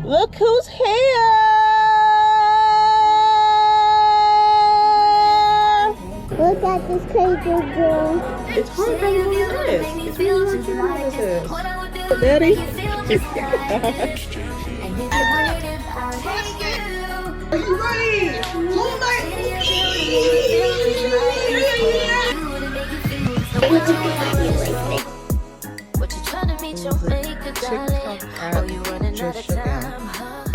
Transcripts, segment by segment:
Look who's here! Look at this crazy girl. It's hard to move your ass. It's really hard to move his ass. Daddy? Are you ready? Oh my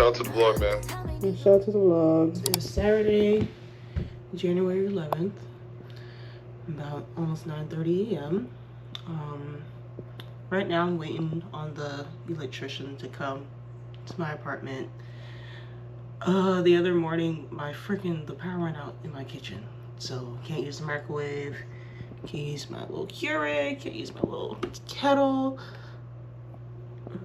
Shout out to the vlog, man. Shout out to the vlog. It was Saturday, January 11th, about almost 9:30 a.m. Right now I'm waiting on the electrician to come to my apartment. The other morning, the power went out in my kitchen. So can't use the microwave, can't use my little Keurig, can't use my little kettle.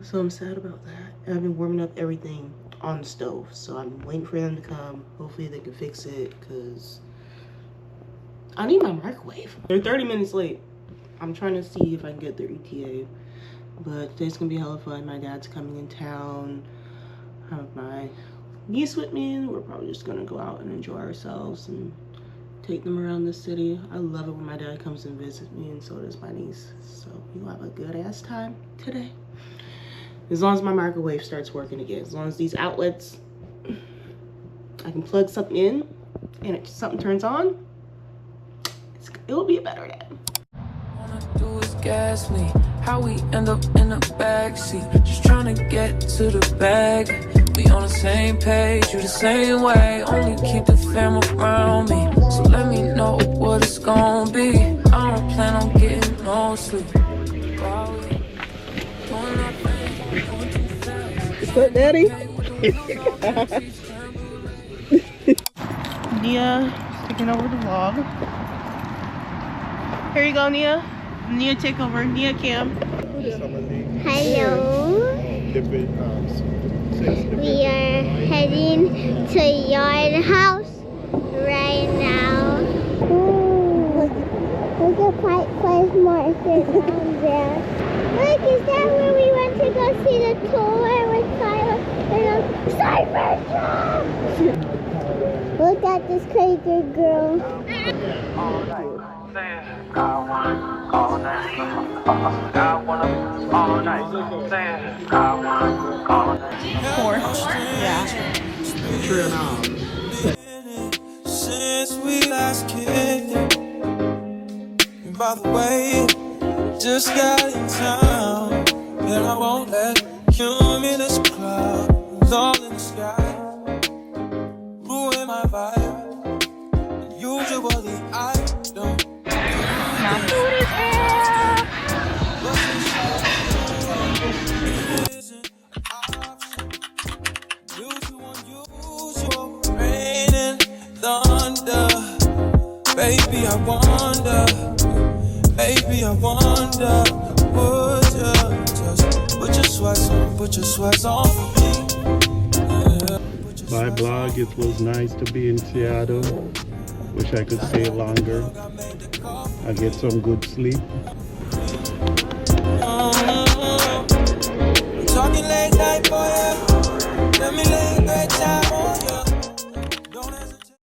So I'm sad about that. I've been warming up everything on the stove. So I'm waiting for them to come. Hopefully they can fix it because I need my microwave. They're 30 minutes late. I'm trying to see if I can get their ETA. But today's gonna be hella fun. My dad's coming in town. I have my niece with me, and we're probably just gonna go out and enjoy ourselves and take them around the city. I love it when my dad comes and visits me, and so does my niece. So we'll have a good ass time today. As long as my microwave starts working again. As long as these outlets, I can plug something in and something turns on, it'll be a better day. All I do is gas me. How we end up in the backseat, just trying to get to the bag. We on the same page, you the same way. Only keep the fam around me, so let me know what it's gonna be. I don't plan on getting no sleep. What's up, Daddy? Nia taking over the vlog. Here you go, Nia. Nia, take over. Nia Cam. Hello. We are heading to Yard House right now. Ooh, look at Pike Place Market down there. Look, is that where we went to go see the tour with Tyler and Cybertruck? Look at this crazy girl. Four. Yeah. Since we last kicked it, and by the way, just got in town, and I won't let cumulus clouds all in the sky ruin my vibe. Usually I don't. My food is here. Rain and thunder, baby, I wonder, would you just put your sweats on for me? Bye blog, it was nice to be in Seattle. Wish I could stay longer. I get some good sleep. Talking late night, boy, let me lay a great time on you. Don't hesitate.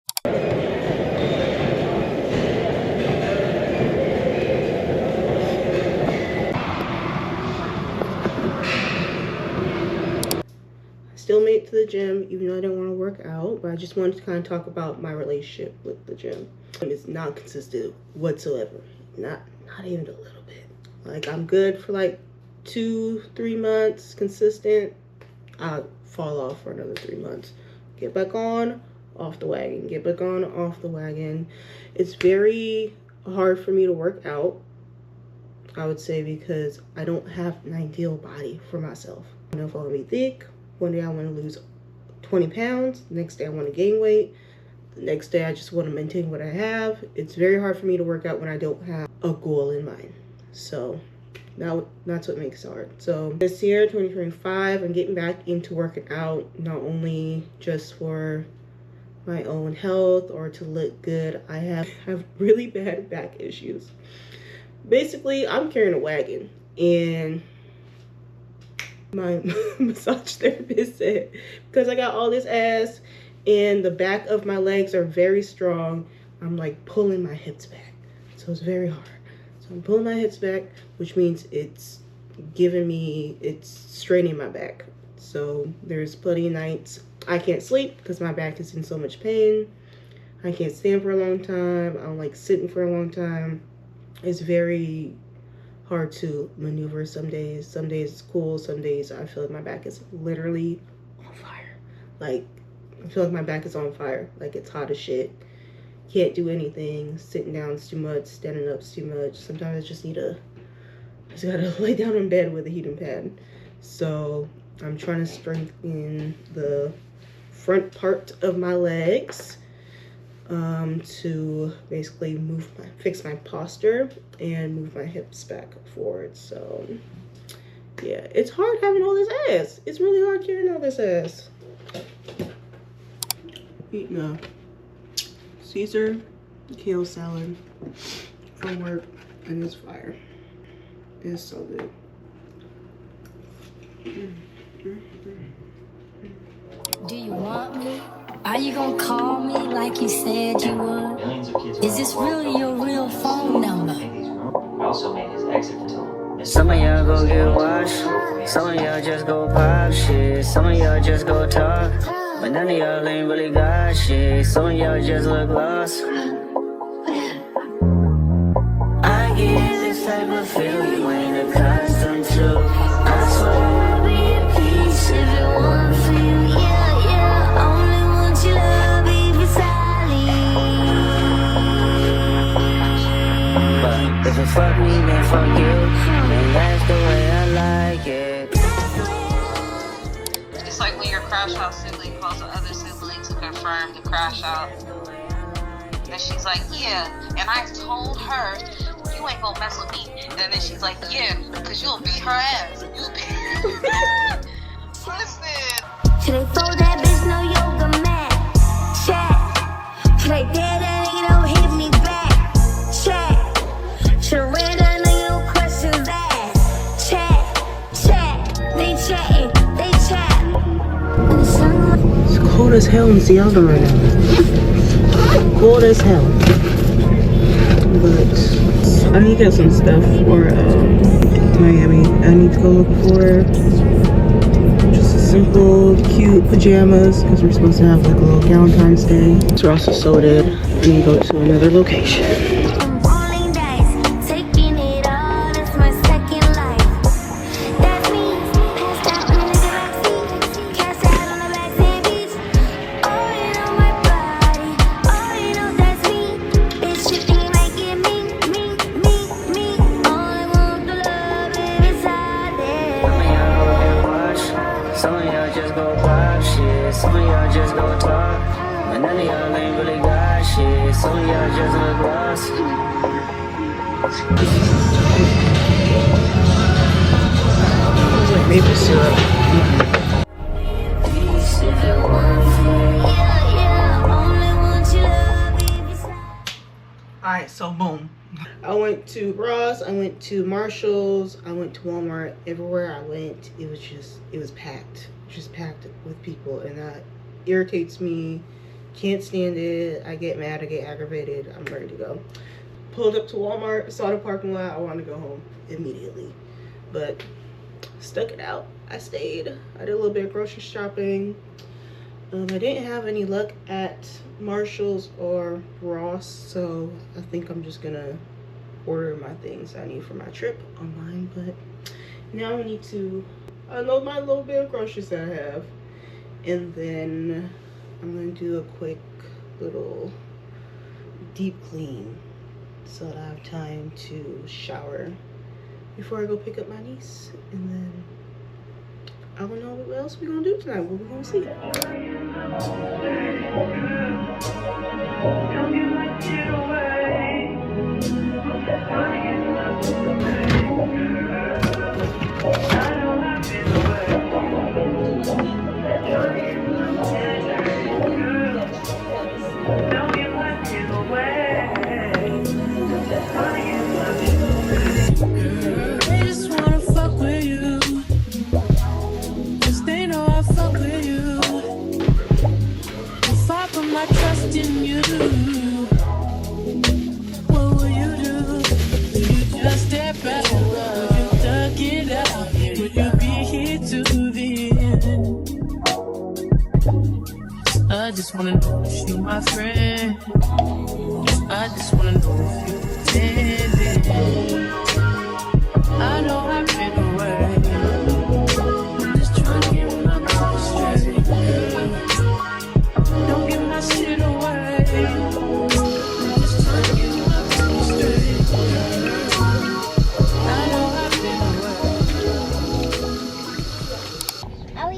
Still made it to the gym, even though I didn't want to work out, but I just wanted to kind of talk about my relationship with the gym. It's not consistent whatsoever. Not even a little bit. Like, I'm good for like 2-3 months consistent. I'll fall off for another 3 months. Get back on, off the wagon. Get back on, off the wagon. It's very hard for me to work out, I would say, because I don't have an ideal body for myself. I don't know if I want to be thick. One day I want to lose 20 pounds. The next day I want to gain weight. The next day I just want to maintain what I have. It's very hard for me to work out when I don't have a goal in mind. So that's what makes it hard. So this year, 2025, I'm getting back into working out, not only just for my own health or to look good. I have really bad back issues. Basically, I'm carrying a wagon, and My massage therapist said, because I got all this ass and the back of my legs are very strong, I'm like pulling my hips back. So it's very hard. So I'm pulling my hips back, which means it's straining my back. So there's plenty of nights I can't sleep because my back is in so much pain. I can't stand for a long time. I don't like sitting for a long time. It's very hard to maneuver some days. Some days it's cool. Some days I feel like my back is literally on fire. Like, I feel like my back is on fire. Like, it's hot as shit. Can't do anything. Sitting down is too much. Standing up is too much. Sometimes I just gotta lay down in bed with a heating pad. So I'm trying to strengthen the front part of my legs to basically fix my posture and move my hips back forward. So yeah, it's hard having all this ass. It's really hard carrying all this ass. Eating a Caesar kale salad from work, and it's fire. It's so good. Do you want me? Are you gonna call me like you said you would? Is this really your real phone number? Some of y'all go get washed, some of y'all just go pop shit, some of y'all just go talk, but none of y'all ain't really got shit, some of y'all just look lost. I get this type of feel you ain't accustomed to. I swear I'll be at peace if it weren't for you. Yeah, yeah, only want your love if it's solid. But if you fuck me, then fuck you, then that's the way I like it. It's like when your crash out sibling calls the other sibling to confirm the crash out. And she's like, yeah, and I told her you ain't gonna mess with me. And then she's like, yeah, because you'll beat her ass. You'll beat Listen. Should they fold that bitch no yoga mat? Check. Should they dare that nigga don't hit me back? Check. Should I read that nigga no questions asked? Check. Check. They chatting. They chat. It's cold as hell in Seattle right now. Cold as hell. But I need to get some stuff for Miami. I need to go look for just simple, cute pajamas because we're supposed to have like a little Valentine's Day. So we're also sold in. I need to go to another location. I'm rolling dice, taking it all. It's my second life. That's me. Passed out in the backseat. Cast out on the backseat beach. Oh, you know my body. Oh, you know that's me. Bitch, shifting like it me. All I want the love inside there. Some of y'all go get washed, some of y'all just go pop shit, some of y'all just go talk, but none of y'all ain't really got shit, some of y'all just look lost. It's like maple syrup. Alright, so boom. I went to Ross, I went to Marshall's, I went to Walmart. Everywhere I went, it was packed. Just packed with people, and that irritates me. Can't stand it. I get mad, I get aggravated. I'm ready to go. Pulled up to Walmart, saw the parking lot. I wanted to go home immediately, but stuck it out. I stayed. I did a little bit of grocery shopping. I didn't have any luck at Marshall's or Ross, so I think I'm just gonna order my things I need for my trip online. But now I need to unload my little bit of groceries that I have, and then I'm gonna do a quick little deep clean so that I have time to shower before I go pick up my niece, and then I don't know what else we're gonna do tonight. What we're gonna see. in you. What will you do? Will you just step back? Will you duck it out? Will you be here to the end? I just wanna know if you my friend. I just wanna know if you pretending. I know I've been away. I'm just trying to get my mind straight. Don't give my shit away. I'm just trying to get my mind straight. I know I've been away.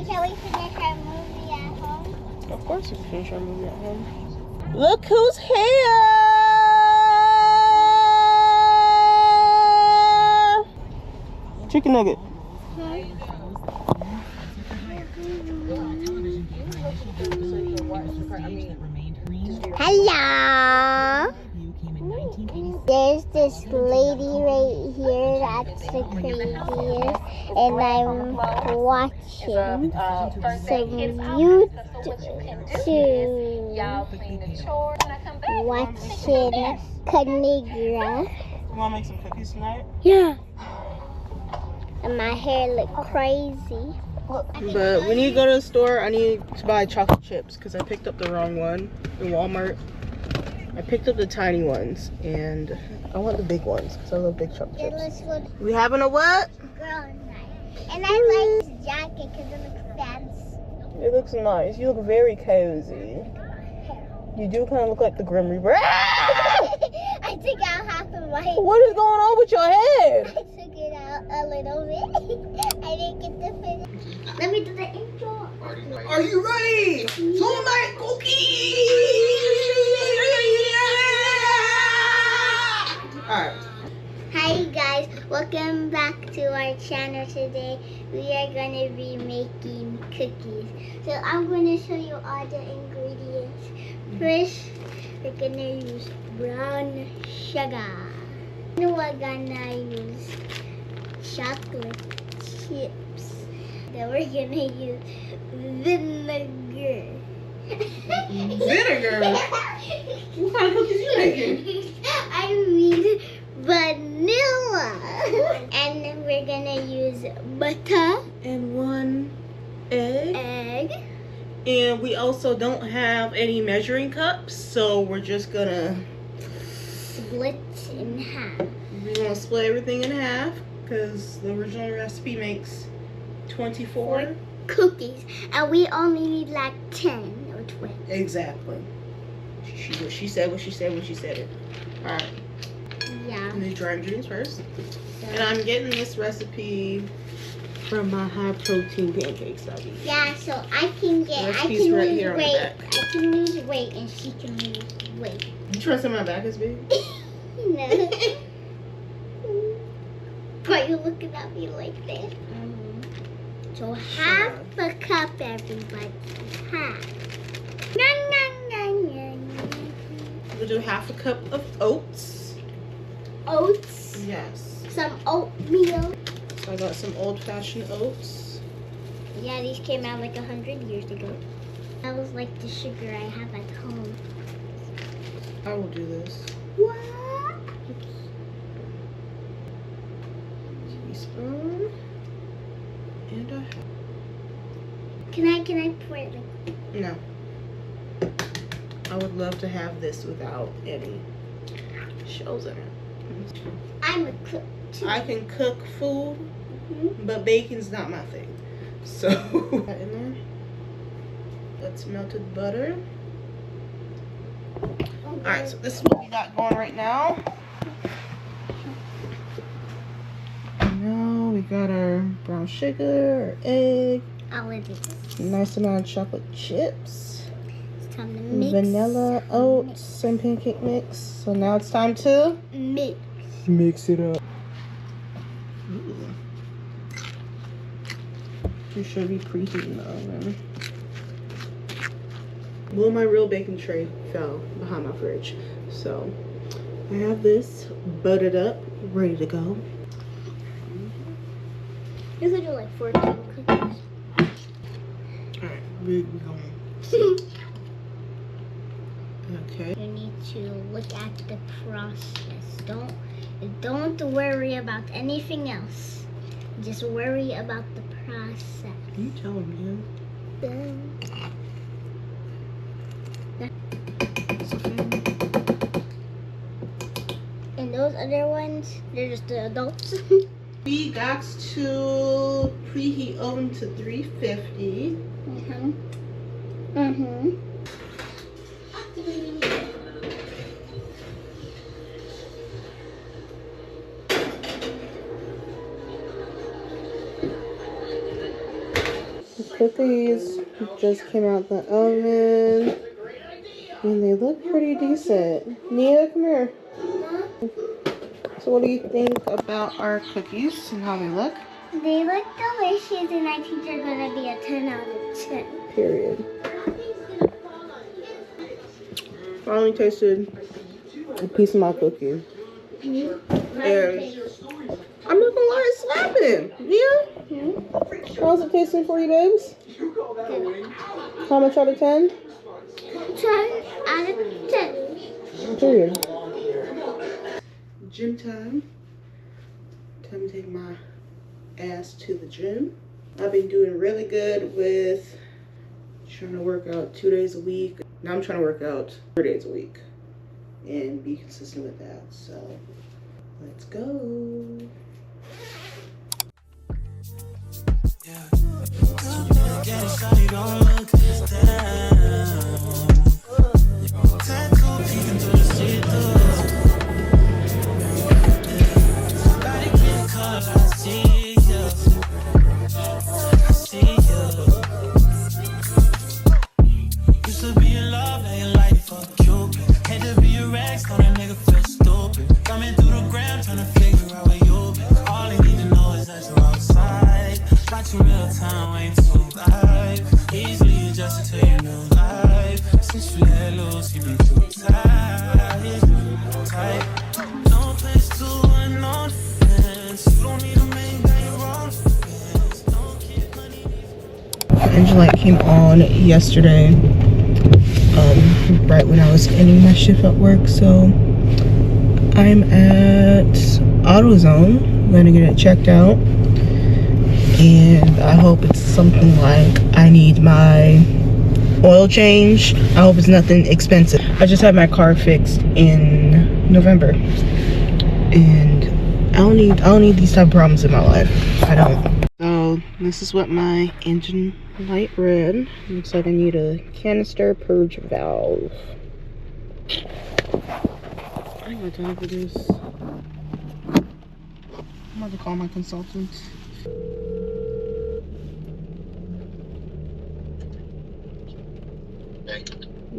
Can we finish our movie at home? Of course we can finish our movie at home. Look who's here! Chicken nugget. Hello. There's this lady right here that's the craziest, and I'm watching some YouTube, watching Canigra. You wanna make some cookies tonight? Yeah. And my hair look crazy. But when you go to the store, I need to buy chocolate chips because I picked up the wrong one in Walmart. I picked up the tiny ones, and I want the big ones because I love big chocolate It chips. looks good. We having a what? Girl night. And I like this jacket because it looks fancy. It looks nice. You look very cozy. You do kind of look like the Grim Reaper. I took out half of my. What is going on with your head? I took it out a little bit. I didn't get to finish. Let me do the intro. Are you ready? Tonight cookie! Alright. Hi guys, welcome back to our channel today. We are going to be making cookies. So I'm going to show you all the ingredients. First, we're going to use brown sugar. Then we're going to use chocolate chips. Then we're going to use vinegar. Vinegar? What kind of cookies you making? I mean vanilla. And then we're gonna use butter, And 1 egg. egg, And we also don't have any measuring cups, so we're just gonna split in half. we're gonna split everything in half because the original recipe makes 24. Cookies. And we only need like 10 or 20. Exactly. She said what she said when she said it. Alright, Yeah. I'm gonna dry ingredients first. And I'm getting this recipe from my high protein pancake study. Yeah, so I can get, I Recipe's can right lose here on the weight. back. I can lose weight and she can lose weight. You trying to say my back is big? No. Why are you looking at me like this? So half a cup, everybody. Half. We'll do half a cup of oats. Oats. Yes. Some oatmeal. So I got some old-fashioned oats. Yeah, these came out like 100 years ago. That was like the sugar I have at home. I will do this. What? Teaspoon. And a half. Can I pour it like? No. I would love to have this without any shells in it. I'm a cook too. I can cook food, but bacon's not my thing. So, that in there. That's melted butter. Alright, so this is what we got going right now. And now we got our brown sugar, our egg, All of this. a nice amount of chocolate chips, It's time to mix. vanilla, oats, and pancake mix. So now it's time to Mix. mix it up. Ooh. You should be preheating the oven. Well, my real baking tray fell behind my fridge. So I have this buttered up, ready to go. You could do like 14 cookies. Alright, we're going. Okay. You need to look at the process. Don't worry about anything else. Just worry about the process. You tell him, And those other ones, they're just the adults. We got to preheat oven to 350. The cookies just came out the oven and they look pretty decent. Nia, come here. So what do you think about our cookies and how they look? They look delicious and I think they're gonna be a 10 out of 10. Period. Finally tasted a piece of my cookie. And I'm not gonna lie, it's slapping. Yeah? How's it tasting for you, babes? How much out of 10? 10 out of 10. Period. Gym time. Time to take my ass to the gym. I've been doing really good with trying to work out 2 days a week. Now I'm trying to work out 3 days a week and be consistent with that. So let's go. Engine light came on yesterday, right when I was ending my shift at work. So I'm at AutoZone. I'm gonna get it checked out, and I hope it's something like I need my oil change. I hope it's nothing expensive. I just had my car fixed in November, and I don't need these type of problems in my life. I don't. So this is what my engine light read. Looks like I need a canister purge valve. I ain't got time for this. I'm about to call my consultant.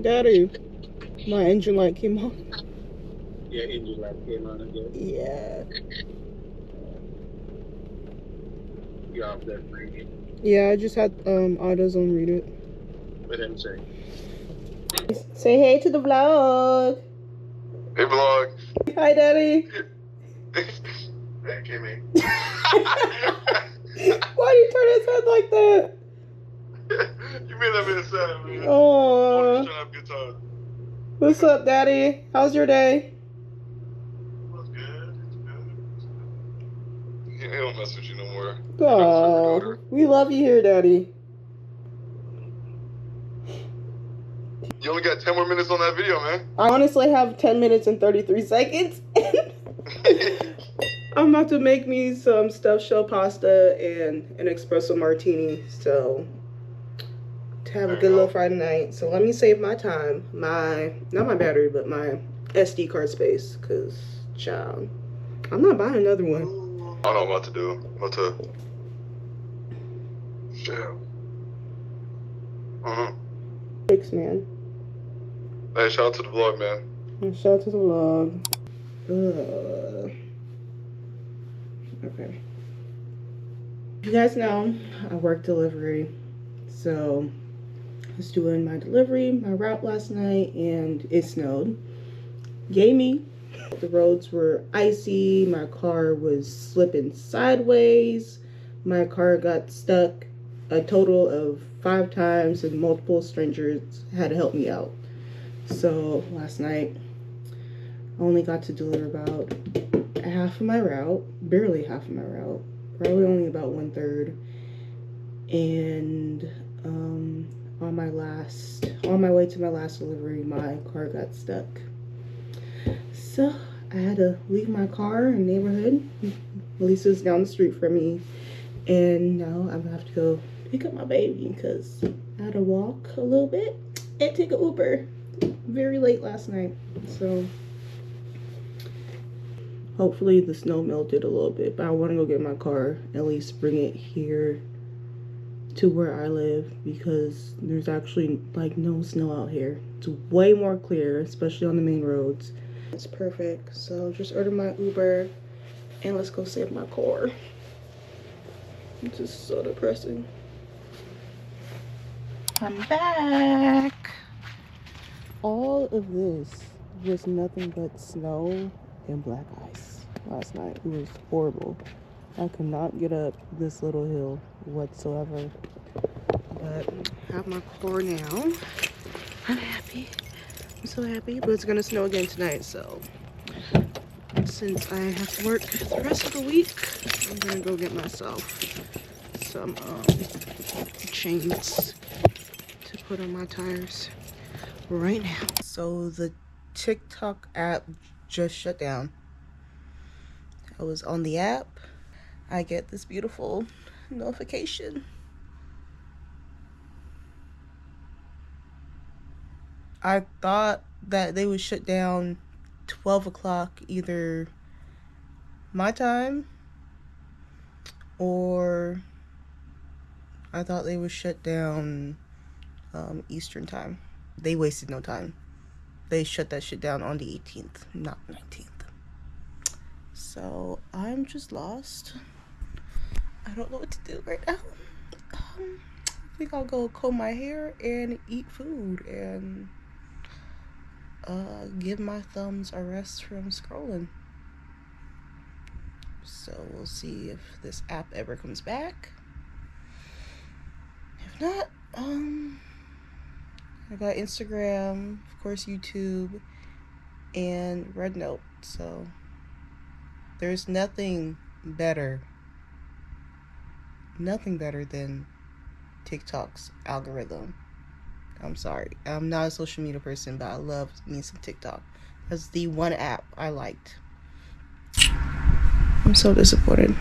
Daddy, my engine light came on. Yeah, engine light came on again. Yeah. You off that reading? Yeah, I just had AutoZone read it. What did say? Say hey to the vlog. Hey, vlog. Hi, Daddy. Hey, Kimmy. Why do you turn his head like that? You made that man sad, man. Oh. Just trying to have a good time. What's up, Daddy? How's your day? It's good. He don't mess with you no more. Oh, we love you here, Daddy. You only got 10 more minutes on that video, man. I honestly have 10 minutes and 33 seconds. I'm about to make me some stuffed shell pasta and an espresso martini. So, to have a good little Friday night. So, let me save my time. Not my battery, but my SD card space. Because, child, I'm not buying another one. I don't know what to do. I'm about to. Yeah. Thanks, man. Hey, shout out to the vlog, man. And shout out to the vlog. Okay. You guys know I work delivery. So I was doing my delivery, my route last night, and it snowed. Yay me. The roads were icy. My car was slipping sideways. My car got stuck a total of 5 times, and multiple strangers had to help me out. So last night I only got to deliver about half of my route, barely half of my route, probably only about 1/3. And on my way to my last delivery, my car got stuck. So I had to leave my car in the neighborhood. Melissa's down the street from me, and now I'm gonna have to go pick up my baby because I had to walk a little bit and take an Uber very late last night. So hopefully the snow melted a little bit, but I want to go get my car, at least bring it here to where I live, because there's actually like no snow out here. It's way more clear, especially on the main roads. It's perfect. So just order my Uber and let's go save my car. It's just so depressing. I'm back. All of this was nothing but snow and black ice last night. It was horrible. I could not get up this little hill whatsoever. But I have my car now. I'm happy. I'm so happy. But it's gonna snow again tonight, so since I have to work the rest of the week, I'm gonna go get myself some chains to put on my tires right now. So the TikTok app just shut down. I was on the app. I get this beautiful notification. I thought that they would shut down 12 o'clock either my time, or I thought they would shut down Eastern time. They wasted no time. They shut that shit down on the 18th, not 19th. So I'm just lost. I don't know what to do right now. I think I'll go comb my hair and eat food and give my thumbs a rest from scrolling. So we'll see if this app ever comes back. If not, I got Instagram, of course YouTube, and Rednote. So there's nothing better than TikTok's algorithm. I'm sorry, I'm not a social media person, but I love me some TikTok. That's the one app I liked. I'm so disappointed.